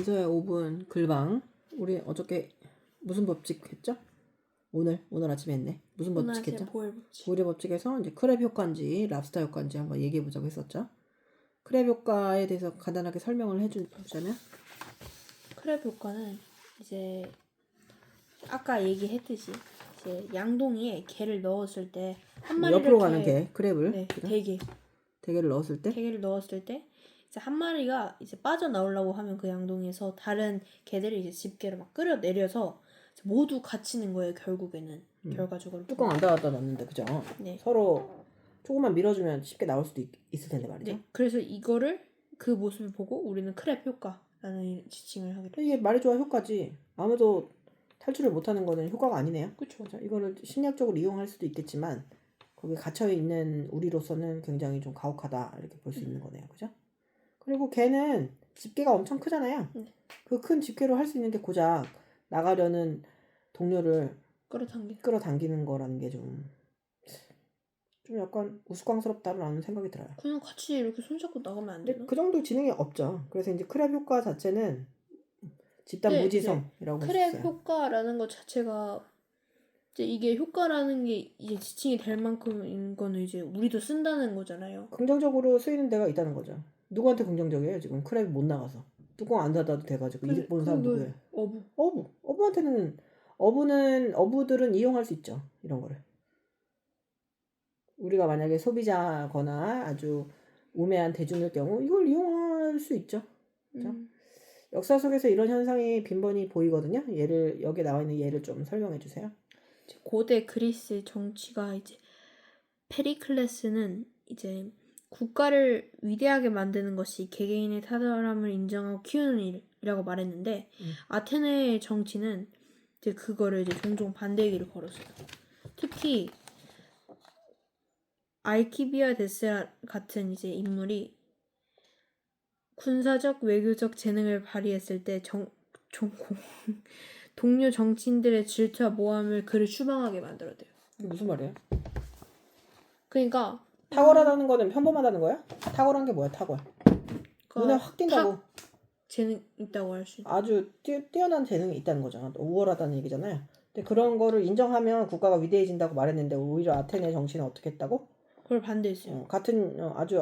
이서야 5분 글방. 우리 어저께 무슨 법칙 했죠? 오늘 아침에 했네. 무슨 오늘 법칙 했죠? 보혈 법칙. 보일의 법칙에서 이제 크랩 효과인지 랍스터 효과인지 한번 얘기해 보자고 했었죠. 크랩 효과에 대해서 간단하게 설명을 해주자면, 크랩 효과는 이제 아까 얘기했듯이 이제 양동이에 게를 넣었을 때 한 마리를 옆으로 가는 게 크랩을 네, 그죠? 대게를 넣었을 때 대게를 넣었을 때 이제 한 마리가 이제 빠져나오려고 하면 그 양동이에서 다른 게들이 이제 집게를 막 끌어내려서 모두 갇히는 거예요. 결국에는 결과적으로 뚜껑 안 닫았다 놨는데 그죠? 네. 서로 조금만 밀어주면 쉽게 나올 수도 있을 텐데 말이죠. 네. 그래서 이거를 그 모습을 보고 우리는 크랩 효과라는 지칭을 하게 돼요. 이게 말이 좋아 효과지. 아무도 탈출을 못하는 거는 효과가 아니네요. 그렇죠. 이거를 심리학적으로 이용할 수도 있겠지만 거기 갇혀 있는 우리로서는 굉장히 좀 가혹하다 이렇게 볼 수 있는 거네요, 그죠? 그리고 걔는 집게가 엄청 크잖아요. 그 큰 집게로 할 수 있는 게 고작 나가려는 동료를 끌어당기는 거라는 게 좀 약간 우스꽝스럽다라는 생각이 들어요. 그냥 같이 이렇게 손잡고 나가면 안 되나? 근데 그 정도 지능이 없죠. 그래서 이제 크랩 효과 자체는 집단 네, 무지성이라고 할 수 크랩 있어요. 효과라는 것 자체가 이제 이게 효과라는 게 이제 지칭이 될 만큼인 거는 이제 우리도 쓴다는 거잖아요. 긍정적으로 쓰이는 데가 있다는 거죠. 누구한테 긍정적이에요? 지금 크랩이 못 나가서 뚜껑 안 닫아도 돼가지고 이득 보는 사람 누구예요? 어부한테는 어부들은 이용할 수 있죠. 이런 거를. 우리가 만약에 소비자거나 아주 우매한 대중일 경우 이걸 이용할 수 있죠. 그렇죠? 역사 속에서 이런 현상이 빈번히 보이거든요. 여기에 나와 있는 예를 좀 설명해 주세요. 고대 그리스 정치가 이제 페리클레스는 이제 국가를 위대하게 만드는 것이 개개인의 탁월함을 인정하고 키우는 일이라고 말했는데 아테네의 정치는 이제 그거를 이제 종종 반대 얘기를 걸었어요. 특히 알키비아데스 같은 이제 인물이 군사적 외교적 재능을 발휘했을 때 동료 정치인들의 질투와 모함을 그를 추방하게 만들어대요. 이게 무슨 말이에요? 그러니까 탁월하다는 거는 평범하다는 거야? 탁월한 게 뭐야? 탁월. 눈에 확 띈다고. 재능 있다고 할 수 있는. 아주 뛰어난 재능이 있다는 거잖아. 우월하다는 얘기잖아요. 근데 그런 거를 인정하면 국가가 위대해진다고 말했는데 오히려 아테네 정치는 어떻게 했다고? 그걸 반대했어요. 같은 아주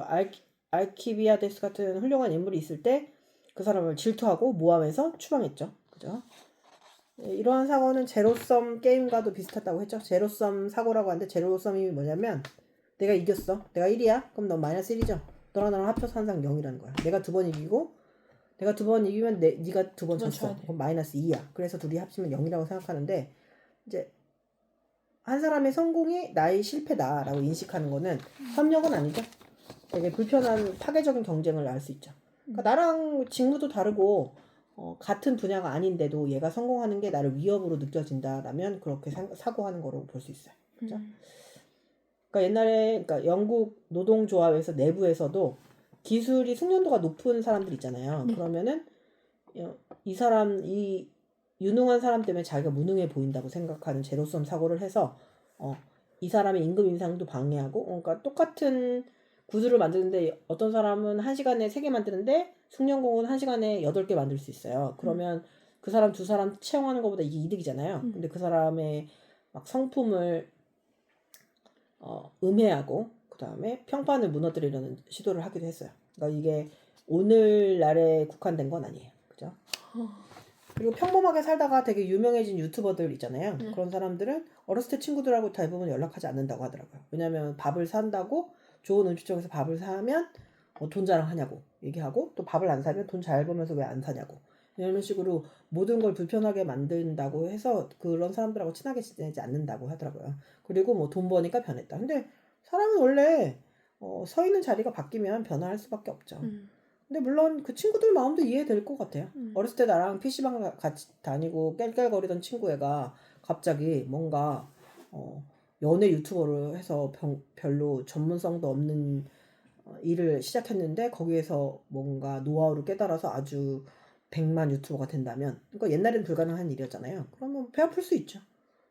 알키비아데스 같은 훌륭한 인물이 있을 때 그 사람을 질투하고 모함해서 추방했죠. 그죠? 이러한 사고는 제로섬 게임과도 비슷하다고 했죠. 제로섬 사고라고 하는데 제로섬이 뭐냐면 내가 이겼어. 내가 1이야. 그럼 넌 마이너스 1이죠. 너랑 나랑 합쳐서 항상 0이라는 거야. 내가 두 번 이기고 내가 두 번 이기면 네가 두 번 졌어. 그럼 마이너스 2야. 그래서 둘이 합치면 0이라고 생각하는데 이제 한 사람의 성공이 나의 실패다라고 인식하는 거는 협력은 아니죠. 되게 불편한 파괴적인 경쟁을 알 수 있죠. 그러니까 나랑 직무도 다르고 같은 분야가 아닌데도 얘가 성공하는 게 나를 위협으로 느껴진다라면 그렇게 사고하는 거로 볼 수 있어요. 그렇죠? 그러니까 옛날에 영국 노동조합에서 내부에서도 기술이 숙련도가 높은 사람들 있잖아요. 그러면은 이 유능한 사람 때문에 자기가 무능해 보인다고 생각하는 제로섬 사고를 해서 이 사람의 임금 인상도 방해하고 그러니까 똑같은 구두를 만드는데 어떤 사람은 1시간에 3개 만드는데 숙련공은 1시간에 8개 만들 수 있어요. 그러면 그 사람 두 사람 채용하는 것보다 이게 이득이잖아요. 근데 그 사람의 막 성품을 음해하고 그 다음에 평판을 무너뜨리려는 시도를 하기도 했어요. 그러니까 이게 오늘날에 국한된 건 아니에요. 그죠? 그리고 평범하게 살다가 되게 유명해진 유튜버들 있잖아요. 그런 사람들은 어렸을 때 친구들하고 대부분 연락하지 않는다고 하더라고요. 왜냐하면 밥을 산다고 좋은 음식점에서 밥을 사면 돈 자랑하냐고 얘기하고 또 밥을 안 사면 돈 잘 벌면서 왜 안 사냐고 이런 식으로 모든 걸 불편하게 만든다고 해서 그런 사람들하고 친하게 지내지 않는다고 하더라고요. 그리고 뭐 돈 버니까 변했다. 근데 사람은 원래 서 있는 자리가 바뀌면 변화할 수밖에 없죠. 근데 물론 그 친구들 마음도 이해될 것 같아요. 어렸을 때 나랑 PC방 같이 다니고 깰깰거리던 친구 애가 갑자기 뭔가 연애 유튜버를 해서 별로 전문성도 없는 일을 시작했는데 거기에서 뭔가 노하우를 깨달아서 아주 100만 유튜버가 된다면 그러니까 옛날에는 불가능한 일이었잖아요. 그러면 배 아플 수 있죠.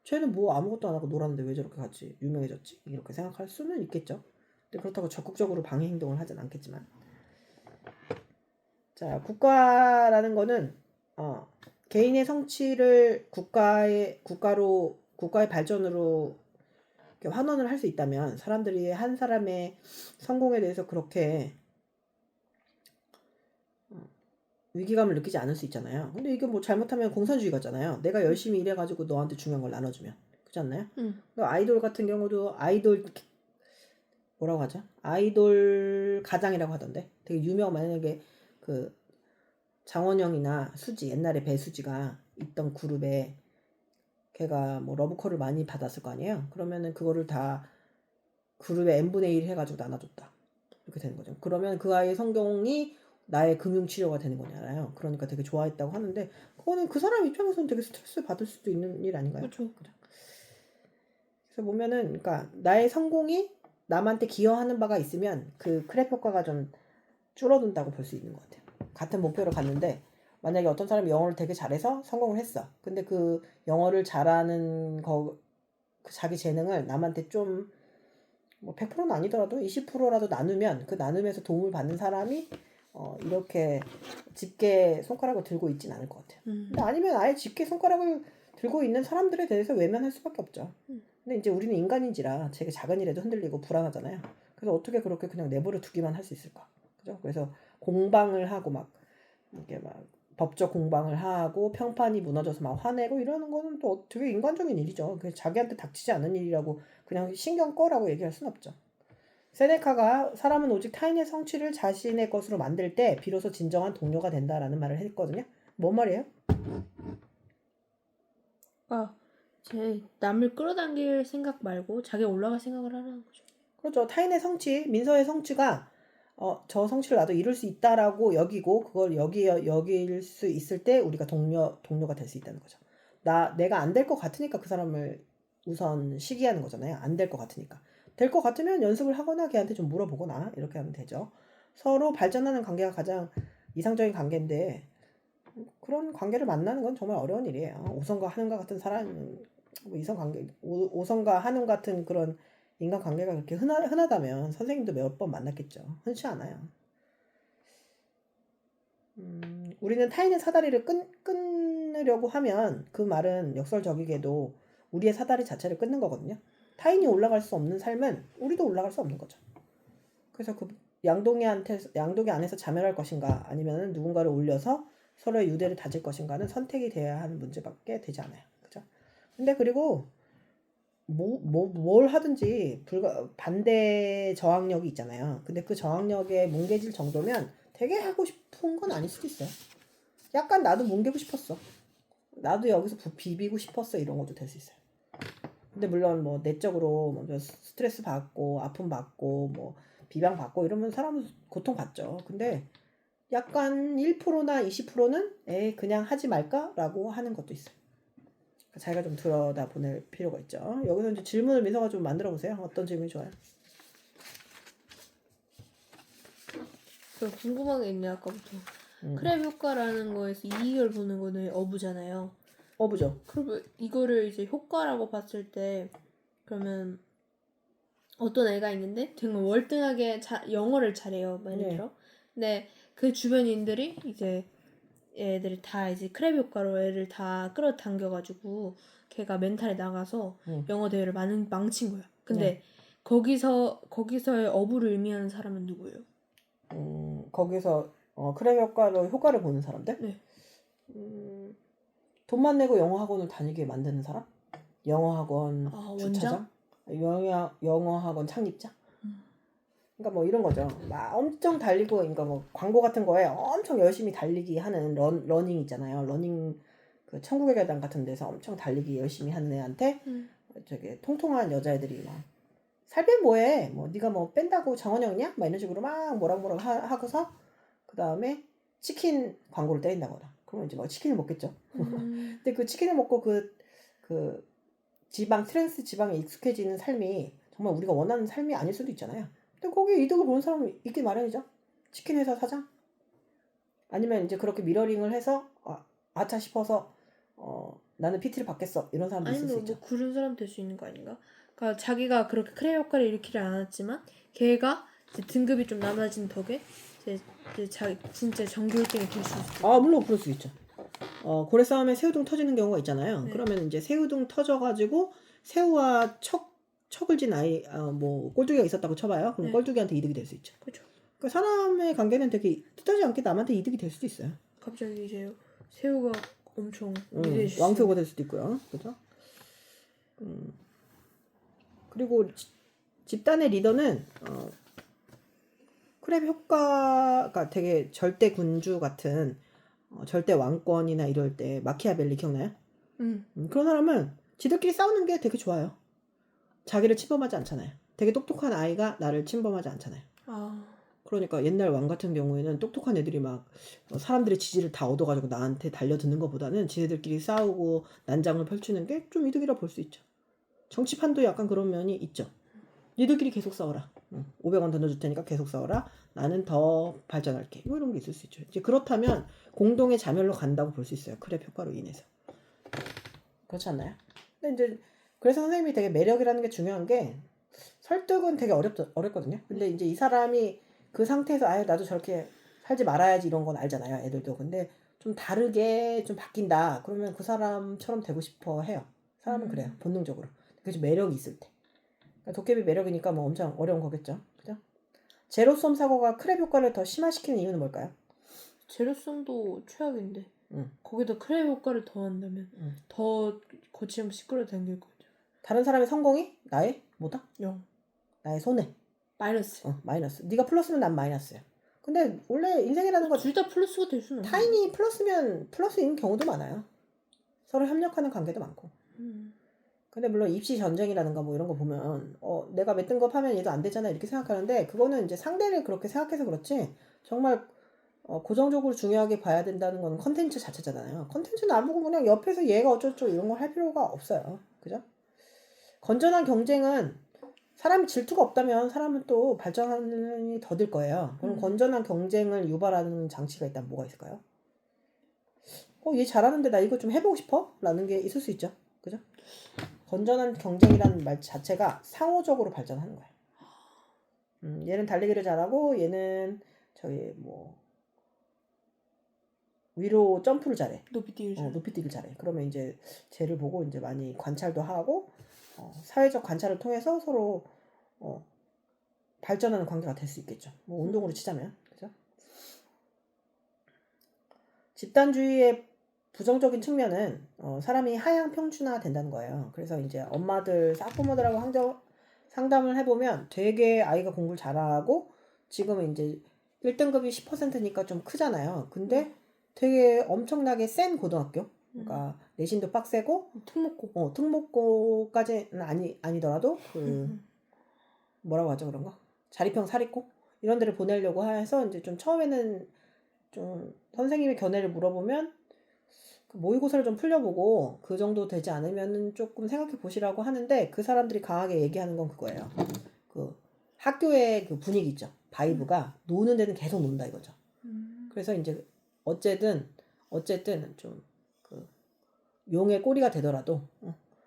쟤는 뭐 아무것도 안 하고 놀았는데 왜 저렇게 같이 유명해졌지? 이렇게 생각할 수는 있겠죠. 근데 그렇다고 적극적으로 방해 행동을 하진 않겠지만 자, 국가라는 거는 개인의 성취를 국가의 발전으로 이렇게 환원을 할 수 있다면 사람들이 한 사람의 성공에 대해서 그렇게 위기감을 느끼지 않을 수 있잖아요. 근데 이게 뭐 잘못하면 공산주의가잖아요. 내가 열심히 일해가지고 너한테 중요한 걸 나눠주면 그렇지 않나요? 아이돌 같은 경우도 뭐라고 하죠? 아이돌 가장이라고 하던데 되게 만약에 그 장원영이나 수지 옛날에 배수지가 있던 그룹에 걔가 뭐 러브콜을 많이 받았을 거 아니에요. 그러면은 그거를 다 그룹의 n분의 1 해가지고 나눠줬다. 이렇게 되는 거죠. 그러면 그 아이의 성공이 나의 금융치료가 되는 거잖아요. 그러니까 되게 좋아했다고 하는데 그거는 그 사람 입장에서는 되게 스트레스 받을 수도 있는 일 아닌가요? 그렇죠. 그래서 보면은 그러니까 나의 성공이 남한테 기여하는 바가 있으면 그 크랩 효과가 좀 줄어든다고 볼 수 있는 것 같아요. 같은 목표를 갔는데 만약에 어떤 사람이 영어를 되게 잘해서 성공을 했어. 근데 그 영어를 잘하는 그 자기 재능을 남한테 좀 뭐 100%는 아니더라도 20%라도 나누면 그 나눔에서 도움을 받는 사람이 이렇게 집게 손가락을 들고 있진 않을 것 같아요. 근데 아니면 아예 집게 손가락을 들고 있는 사람들에 대해서 외면할 수밖에 없죠. 근데 이제 우리는 인간인지라 되게 작은 일에도 흔들리고 불안하잖아요. 그래서 어떻게 그렇게 그냥 내버려 두기만 할 수 있을까? 그죠? 그래서 공방을 하고 막 이게 막 법적 공방을 하고 평판이 무너져서 막 화내고 이러는 거는 또 되게 인간적인 일이죠. 그래서 자기한테 닥치지 않은 일이라고 그냥 신경 꺼라고 얘기할 순 없죠. 세네카가 사람은 오직 타인의 성취를 자신의 것으로 만들 때 비로소 진정한 동료가 된다라는 말을 했거든요. 뭔 말이에요? 제 남을 끌어당길 생각 말고 자기가 올라갈 생각을 하라는 거죠. 그렇죠. 타인의 성취, 민서의 성취가 저 성취를 나도 이룰 수 있다라고 여기고 그걸 여길 수 있을 때 우리가 동료가 될 수 있다는 거죠. 내가 안 될 것 같으니까 그 사람을 우선 시기하는 거잖아요. 안 될 것 같으니까. 될 것 같으면 연습을 하거나 걔한테 좀 물어보거나 이렇게 하면 되죠. 서로 발전하는 관계가 가장 이상적인 관계인데 그런 관계를 만나는 건 정말 어려운 일이에요. 오성과 한음과 같은 사람, 뭐 이성 관계, 오성과 한음 같은 그런 인간 관계가 그렇게 흔하다면 선생님도 몇 번 만났겠죠. 흔치 않아요. 우리는 타인의 사다리를 끊으려고 하면 그 말은 역설적이게도 우리의 사다리 자체를 끊는 거거든요. 타인이 올라갈 수 없는 삶은 우리도 올라갈 수 없는 거죠. 그래서 그 양동이 안에서 자멸할 것인가 아니면 누군가를 올려서 서로의 유대를 다질 것인가는 선택이 돼야 하는 문제밖에 되지 않아요. 그죠? 근데 그리고 뭘 하든지 반대 저항력이 있잖아요. 근데 그 저항력에 뭉개질 정도면 되게 하고 싶은 건 아닐 수도 있어요. 약간 나도 뭉개고 싶었어. 나도 여기서 비비고 싶었어. 이런 것도 될 수 있어요. 근데 물론 뭐 내적으로 먼저 스트레스 받고 아픔 받고 뭐 비방 받고 이러면 사람은 고통 받죠. 근데 약간 1%나 20%는 그냥 하지 말까라고 하는 것도 있어요. 자기가 좀 들여다 보낼 필요가 있죠. 여기서 이제 질문을 민서가 좀 만들어 보세요. 어떤 질문이 좋아요? 그럼 궁금한 게 있네 아까부터. 크랩 효과라는 거에서 이익을 보는 거는 어부잖아요. 어부죠. 그러면 이거를 이제 효과라고 봤을 때 그러면 어떤 애가 있는데 정말 월등하게 영어를 잘해요. 예를 들어. 근데 그 주변인들이 이제 애들이 다 이제 크랩 효과로 애를 다 끌어당겨가지고 걔가 멘탈에 나가서 영어 대회를 망친 거야. 근데 거기서의 어부를 의미하는 사람은 누구예요? 거기서 크랩 효과로 효과를 보는 사람들? 네. 돈만 내고 영어 학원을 다니게 만드는 사람? 영어 학원 주차장? 영어 학원 창립자? 그러니까 뭐 이런 거죠. 막 엄청 달리고, 그러니까 뭐 광고 같은 거에 엄청 열심히 달리기 하는 러닝 있잖아요. 러닝 그 천국의 계단 같은 데서 엄청 달리기 열심히 하는 애한테 저기 통통한 여자애들이 막 살 빼 뭐해? 뭐 네가 뭐 뺀다고 장원영이냐? 막 이런 식으로 막 뭐라고 하고서 그 다음에 치킨 광고를 때린다거나. 그러면 이제 막 치킨을 먹겠죠. 근데 그 치킨을 먹고 그 트랜스 지방에 익숙해지는 삶이 정말 우리가 원하는 삶이 아닐 수도 있잖아요. 근데 거기에 이득을 보는 사람이 있기 마련이죠. 치킨 회사 사장? 아니면 이제 그렇게 미러링을 해서 아차 싶어서 나는 PT를 받겠어. 이런 사람도 있을 수 있죠. 뭐 그런 사람 될 수 있는 거 아닌가? 그러니까 자기가 그렇게 크레 효과를 일으키지 않았지만 걔가 이제 등급이 좀 낮아진 덕에 진짜 전교 1등이 될 수 있어. 아 물론 그럴 수 있죠. 고래 싸움에 새우등 터지는 경우가 있잖아요. 네. 그러면 이제 새우등 터져가지고 새우와 척을 진 아이 뭐 꼴뚜기가 있었다고 쳐봐요. 그럼 네. 꼴뚜기한테 이득이 될 수 있죠. 그렇죠. 그러니까 사람의 관계는 되게 뜻하지 않게 남한테 이득이 될 수도 있어요. 갑자기 이제 새우가 엄청 위대해질 왕새우가 될 수도 있고요. 그죠? 그리고 집단의 리더는 크랩 효과가 되게 절대 군주 같은 절대 왕권이나 이럴 때 마키아벨리 기억나요? 그런 사람은 지들끼리 싸우는 게 되게 좋아요. 자기를 침범하지 않잖아요. 되게 똑똑한 아이가 나를 침범하지 않잖아요. 아, 그러니까 옛날 왕 같은 경우에는 똑똑한 애들이 막 사람들의 지지를 다 얻어가지고 나한테 달려드는 것보다는 지네들끼리 싸우고 난장을 펼치는 게 좀 이득이라 볼 수 있죠. 정치판도 약간 그런 면이 있죠. 니들끼리 계속 싸워라. 500원 던져줄 테니까 계속 싸워라. 나는 더 발전할게. 뭐 이런 게 있을 수 있죠. 이제 그렇다면 공동의 자멸로 간다고 볼 수 있어요. 크랩 효과로 인해서. 그렇지 않나요? 근데 이제 그래서 선생님이 되게 매력이라는 게 중요한 게 설득은 되게 어렵거든요. 근데 이제 이 사람이 그 상태에서 아예 나도 저렇게 살지 말아야지 이런 건 알잖아요. 애들도. 근데 좀 다르게 좀 바뀐다. 그러면 그 사람처럼 되고 싶어 해요. 사람은 그래요. 본능적으로. 그게 좀 매력이 있을 때. 그러니까 도깨비 매력이니까 뭐 엄청 어려운 거겠죠. 그죠? 제로섬 사고가 크랩 효과를 더 심화시키는 이유는 뭘까요? 제로섬도 최악인데 응. 거기다 크랩 효과를 더한다면 더 거치면 시끌어당길 거죠. 다른 사람의 성공이 나의 뭐다? 0. 나의 손해. 마이너스. 마이너스. 네가 플러스면 난 마이너스야. 근데 원래 인생이라는 건 둘 다 플러스가 될 수는 없는 타인이 플러스면 플러스인 경우도 많아요. 서로 협력하는 관계도 많고. 근데 물론 입시 전쟁이라든가 뭐 이런 거 보면 내가 몇 등급 하면 얘도 안 되잖아 이렇게 생각하는데 그거는 이제 상대를 그렇게 생각해서 그렇지 정말 고정적으로 중요하게 봐야 된다는 건 컨텐츠 자체잖아요. 컨텐츠는 안 보고 그냥 옆에서 얘가 어쩌고저쩌고 이런 걸 할 필요가 없어요. 그죠? 건전한 경쟁은 사람이 질투가 없다면 사람은 또 발전이 더딜 거예요. 그럼 건전한 경쟁을 유발하는 장치가 일단 뭐가 있을까요? 얘 잘하는데 나 이거 좀 해보고 싶어? 라는 게 있을 수 있죠. 그죠? 건전한 경쟁이라는 말 자체가 상호적으로 발전하는 거예요. 얘는 달리기를 잘하고 얘는 저기 뭐 위로 점프를 잘해. 높이 뛰기 잘해. 높이 뛰기를 잘해. 그러면 이제 쟤를 보고 이제 많이 관찰도 하고 사회적 관찰을 통해서 서로 발전하는 관계가 될 수 있겠죠. 뭐 운동으로 치자면 그죠? 집단주의의 부정적인 측면은 사람이 하향 평준화 된다는 거예요. 그래서 이제 엄마들, 학부모들하고 상담을 해보면 되게 아이가 공부를 잘하고 지금은 이제 1등급이 10%니까 좀 크잖아요. 근데 되게 엄청나게 센 고등학교. 그러니까 내신도 빡세고 특목고. 특목고까지는 아니더라도 뭐라고 하죠 그런 거? 자립형 사립고 이런 데를 보내려고 해서 이제 좀 처음에는 좀 선생님의 견해를 물어보면 그 모의고사를 좀 풀려보고 그 정도 되지 않으면은 조금 생각해 보시라고 하는데 그 사람들이 강하게 얘기하는 건 그거예요. 그 학교의 그 분위기 있죠. 바이브가 노는 데는 계속 논다 이거죠. 그래서 이제 어쨌든 좀 그 용의 꼬리가 되더라도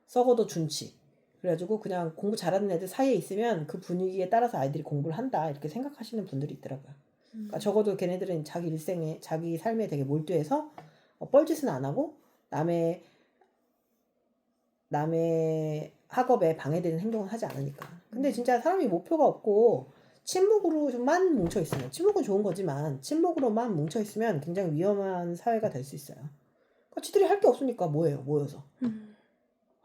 썩어도 준치. 그래가지고 그냥 공부 잘하는 애들 사이에 있으면 그 분위기에 따라서 아이들이 공부를 한다 이렇게 생각하시는 분들이 있더라고요. 그러니까 적어도 걔네들은 자기 일생에 자기 삶에 되게 몰두해서 뻘짓은 안 하고 남의 학업에 방해되는 행동을 하지 않으니까. 근데 진짜 사람이 목표가 없고 침묵으로만 뭉쳐 있으면 침묵은 좋은 거지만 침묵으로만 뭉쳐 있으면 굉장히 위험한 사회가 될 수 있어요. 그러니까 지들이 할 게 없으니까 뭐예요? 모여서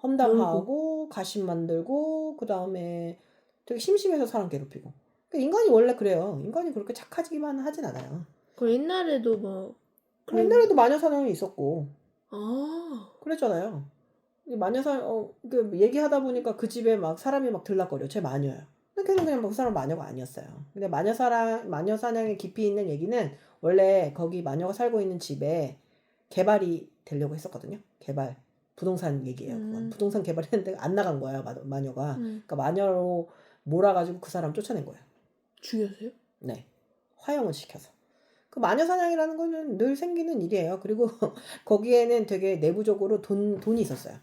험담하고 가심 만들고 그 다음에 되게 심심해서 사람 괴롭히고. 그러니까 인간이 원래 그래요. 인간이 그렇게 착하지만 하진 않아요. 그 옛날에도 뭐 옛날에도 마녀사냥이 있었고 아 그랬잖아요. 그 얘기하다 보니까 그 집에 막 사람이 막 들락거려. 쟤 마녀예요. 근데 걔는 그냥 그 사람 마녀가 아니었어요. 근데 마녀 사냥에 깊이 있는 얘기는 원래 거기 마녀가 살고 있는 집에 개발이 되려고 했었거든요. 부동산 얘기예요. 그건. 부동산 개발했는데 안 나간 거야 마녀가. 그러니까 마녀로 몰아가지고 그 사람 쫓아낸 거예요. 죽였어요? 네, 화형을 시켜서. 그 마녀 사냥이라는 거는 늘 생기는 일이에요. 그리고 거기에는 되게 내부적으로 돈이 있었어요.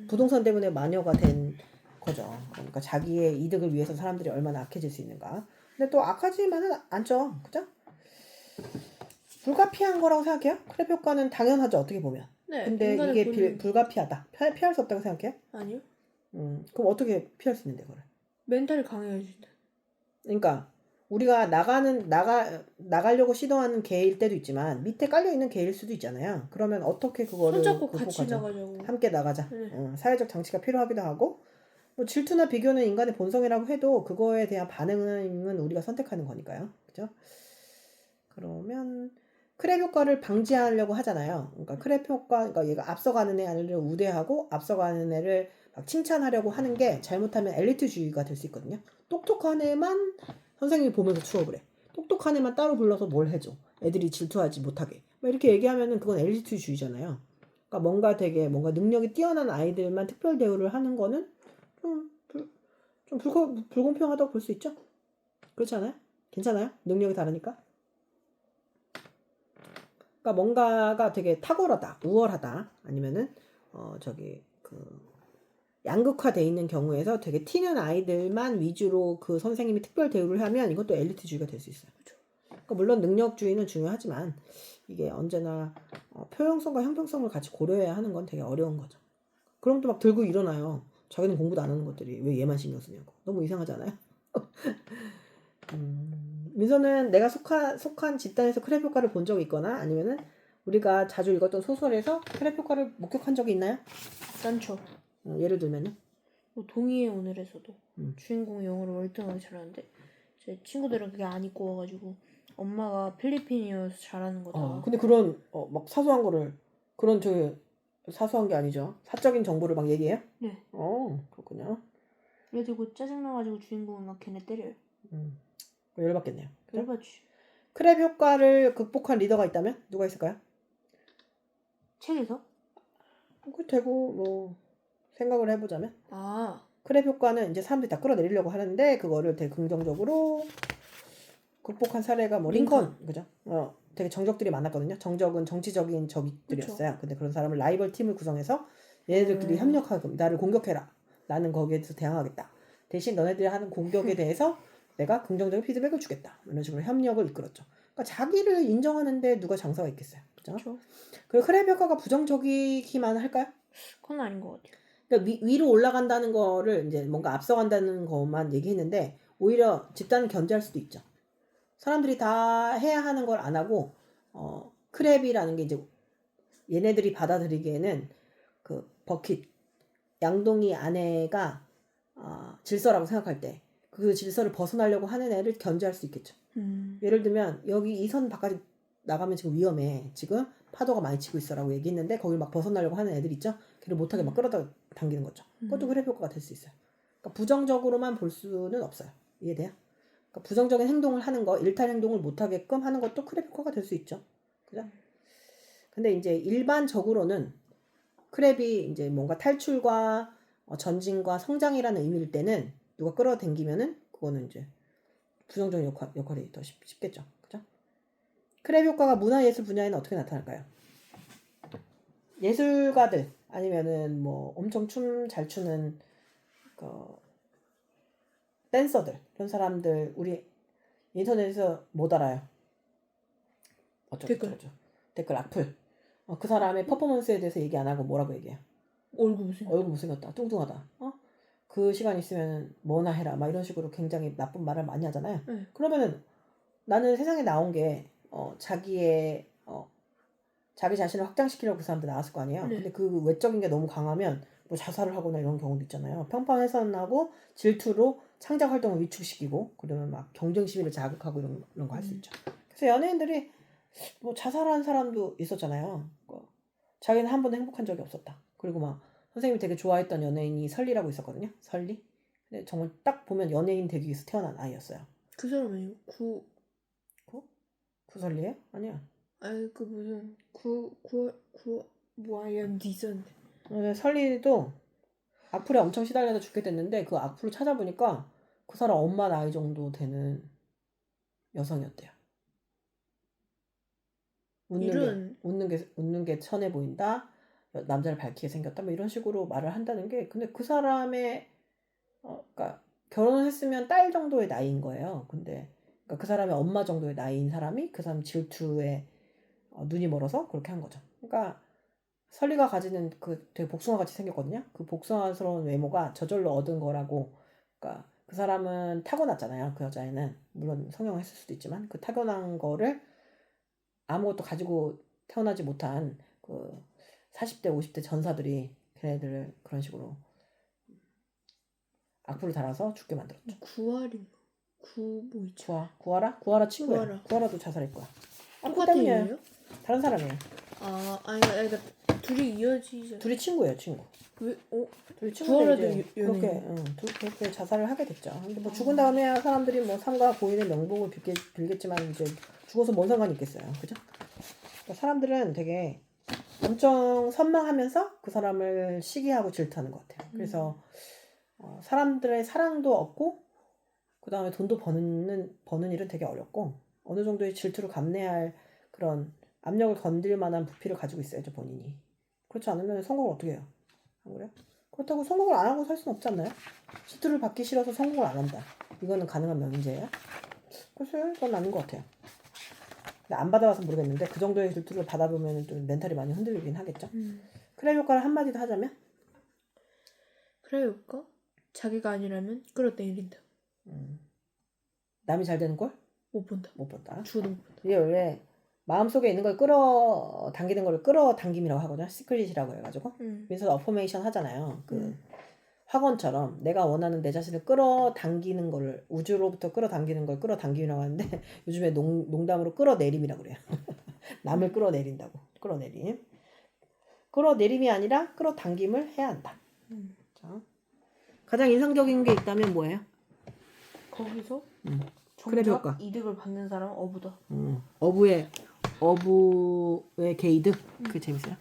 부동산 때문에 마녀가 된 거죠. 그러니까 자기의 이득을 위해서 사람들이 얼마나 악해질 수 있는가. 근데 또 악하지만은 않죠. 그죠? 불가피한 거라고 생각해요? 크랩 효과는 당연하죠, 어떻게 보면. 네. 근데 인간의 이게 본능. 불가피하다. 피할 수 없다고 생각해요? 아니요. 그럼 어떻게 피할 수 있는데 그걸? 멘탈을 강해해준다. 그러니까 우리가 나가려고 시도하는 개일 때도 있지만 밑에 깔려 있는 개일 수도 있잖아요. 그러면 어떻게 그거를 손잡고 같이 극복하죠? 나가자고. 함께 나가자. 네. 사회적 장치가 필요하기도 하고 뭐 질투나 비교는 인간의 본성이라고 해도 그거에 대한 반응은 우리가 선택하는 거니까요. 그죠? 그러면 크랩 효과를 방지하려고 하잖아요. 그러니까 크랩 효과, 그러니까 얘가 앞서가는 애를 우대하고 앞서가는 애를 막 칭찬하려고 하는 게 잘못하면 엘리트주의가 될 수 있거든요. 똑똑한 애만 선생님이 보면서 추억을 해. 똑똑한 애만 따로 불러서 뭘 해줘. 애들이 질투하지 못하게. 뭐 이렇게 얘기하면은 그건 엘리트주의잖아요. 그러니까 뭔가 능력이 뛰어난 아이들만 특별 대우를 하는 거는 좀 불공평하다고 볼 수 있죠? 그렇지 않아요? 괜찮아요? 능력이 다르니까? 그러니까 뭔가가 되게 탁월하다, 우월하다, 아니면은 양극화돼 있는 경우에서 되게 튀는 아이들만 위주로 그 선생님이 특별 대우를 하면 이것도 엘리트주의가 될 수 있어요. 그러니까 물론 능력주의는 중요하지만 이게 언제나 표현성과 형평성을 같이 고려해야 하는 건 되게 어려운 거죠. 그럼 또 막 들고 일어나요. 자기는 공부도 안 하는 것들이 왜 얘만 신경 쓰냐고. 너무 이상하지 않아요? 민서는 내가 속한 집단에서 크랩 효과를 본 적이 있거나 아니면은 우리가 자주 읽었던 소설에서 크랩 효과를 목격한 적이 있나요? 많죠. 예를 들면요. 뭐 동의의 오늘에서도 음. 주인공이 영어를 월등하게 잘하는데 제 친구들은 그게 안 입고 와가지고 엄마가 필리핀이어서 잘하는 거다. 근데 그런 막 사소한 거를 그런 사소한 게 아니죠. 사적인 정보를 막 얘기해요? 네. 그렇군요. 그래가지고 짜증나가지고 주인공은 막 걔네 때려요. 열받겠네요. 그죠? 열받지. 크랩 효과를 극복한 리더가 있다면 누가 있을까요? 책에서? 그 되고 뭐 생각을 해보자면 크랩 효과는 이제 사람들이 다 끌어내리려고 하는데 그거를 되게 긍정적으로 극복한 사례가 뭐 링컨. 그죠? 되게 정적들이 많았거든요. 정적은 정치적인 적들이었어요. 그쵸. 근데 그런 사람을 라이벌 팀을 구성해서 얘네들끼리 협력하고 나를 공격해라. 나는 거기에 대해서 대항하겠다. 대신 너네들이 하는 공격에 대해서 내가 긍정적인 피드백을 주겠다. 이런 식으로 협력을 이끌었죠. 그러니까 자기를 인정하는데 누가 장사가 있겠어요. 그죠? 그쵸. 그리고 크랩 효과가 부정적이기만 할까요? 그건 아닌 것 같아요. 그러니까 위로 올라간다는 거를 이제 뭔가 앞서간다는 것만 얘기했는데 오히려 집단을 견제할 수도 있죠. 사람들이 다 해야 하는 걸 안 하고 크랩이라는 게 이제 얘네들이 받아들이기에는 그 버킷 양동이 아내가 질서라고 생각할 때 그 질서를 벗어나려고 하는 애를 견제할 수 있겠죠. 예를 들면 여기 이 선 바깥에 나가면 지금 위험해. 지금 파도가 많이 치고 있어라고 얘기했는데 거길 막 벗어나려고 하는 애들 있죠. 걔를 못하게 막 끌어당기는 거죠. 그것도 크랩 효과가 될 수 있어요. 그러니까 부정적으로만 볼 수는 없어요. 이해돼요? 그러니까 부정적인 행동을 하는 거, 일탈 행동을 못하게끔 하는 것도 크랩 효과가 될 수 있죠. 그죠? 근데 이제 일반적으로는 크랩이 이제 뭔가 탈출과 전진과 성장이라는 의미일 때는 누가 끌어당기면은 그거는 이제 부정적인 역할이 더 쉽겠죠. 그죠? 크랩 효과가 문화예술 분야에는 어떻게 나타날까요? 예술가들 아니면은 뭐 엄청 춤 잘 추는 댄서들 이런 사람들 우리 인터넷에서 못 알아요. 댓글 악플. 그 사람의 퍼포먼스에 대해서 얘기 안 하고 뭐라고 얘기해요? 얼굴 못생겼다. 뚱뚱하다. 그 시간 있으면 뭐나 해라. 막 이런 식으로 굉장히 나쁜 말을 많이 하잖아요. 그러면은 나는 세상에 나온 게 자기 자신을 확장시키려고 그 사람들 나왔을 거 아니에요. 근데 그 외적인 게 너무 강하면 뭐 자살을 하거나 이런 경우도 있잖아요. 평판훼손하고 질투로 창작 활동을 위축시키고 그러면 막 경쟁 심리를 자극하고 이런 거 할 수 있죠. 그래서 연예인들이 뭐 자살한 사람도 있었잖아요. 자기는 한 번도 행복한 적이 없었다. 그리고 막 선생님이 되게 좋아했던 연예인이 설리라고 있었거든요. 설리. 근데 정말 딱 보면 연예인 되기 위해서 태어난 아이였어요. 그 사람이 구설리예요? 아니야. 아니 그 무슨 이런데 있었는데. 설리도 악플에 엄청 시달려서 죽게 됐는데 그 악플을 찾아보니까 그 사람 엄마 나이 정도 되는 여성이었대요. 웃는 게 천해 보인다. 남자를 밝히게 생겼다. 뭐 이런 식으로 말을 한다는 게 근데 그 사람의 그러니까 결혼을 했으면 딸 정도의 나이인 거예요. 근데 그러니까 그 사람의 엄마 정도의 나이인 사람이 그 사람 질투에 눈이 멀어서 그렇게 한 거죠. 그러니까 설리가 가지는 그 되게 복숭아같이 생겼거든요. 그 복숭아스러운 외모가 저절로 얻은 거라고. 그러니까 그 사람은 타고났잖아요. 그 여자애는 물론 성형했을 수도 있지만 그 타고난 거를 아무것도 가지고 태어나지 못한 그 40대 50대 전사들이 걔네들을 그런 식으로 악플을 달아서 죽게 만들었죠. 구할인가? 뭐 있죠? 구하라 친구야. 구하라. 구하라도 자살할 거야. 똑같은 이유예요? 다른 사람이에요. 아니 둘이 이어지죠. 둘이 친구예요, 친구. 왜? 둘이 구하라도 친구인데 이제 연예인. 그렇게 자살을 하게 됐죠. 근데 뭐 죽은 다음에야 사람들이 뭐 삼가 고인의 명복을 빌겠지만 이제 죽어서 뭔 상관이 있겠어요, 그죠? 그러니까 사람들은 되게 엄청 선망하면서 그 사람을 시기하고 질투하는 것 같아요. 그래서 사람들의 사랑도 얻고 그 다음에 돈도 버는 일은 되게 어렵고 어느 정도의 질투를 감내할 그런 압력을 건들 만한 부피를 가지고 있어야죠, 본인이. 그렇지 않으면 성공을 어떻게 해요? 안 그래요? 그렇다고 성공을 안 하고 살 수는 없지 않나요? 질투를 받기 싫어서 성공을 안 한다. 이거는 가능한 명제예요? 글쎄요, 그건 아닌 것 같아요. 근데 안 받아봐서 모르겠는데 그 정도의 질투를 받아보면 좀 멘탈이 많이 흔들리긴 하겠죠. 크랩 효과를 한마디 더 하자면? 크랩 효과? 자기가 아니라면 끌어내린다. 남이 잘 되는 걸? 못 본다. 못 본다. 죽어도 못 본다. 이게 원래 마음속에 있는 걸 끌어당기는 걸 끌어당김이라고 하거든요. 시크릿이라고 해가지고. 그래서 어포메이션 하잖아요. 그 학원처럼 내가 원하는 내 자신을 끌어당기는 거를 우주로부터 끌어당기는 걸 끌어당김이라고 하는데 요즘에 농담으로 끌어내림이라고 그래요. 남을 끌어내린다고. 끌어내림. 끌어내림이 아니라 끌어당김을 해야 한다. 자. 가장 인상적인 게 있다면 뭐예요? 거기서 크랩 정작 효과. 이득을 받는 사람은 어부다. 어부의 게이드. 그게 재밌어요.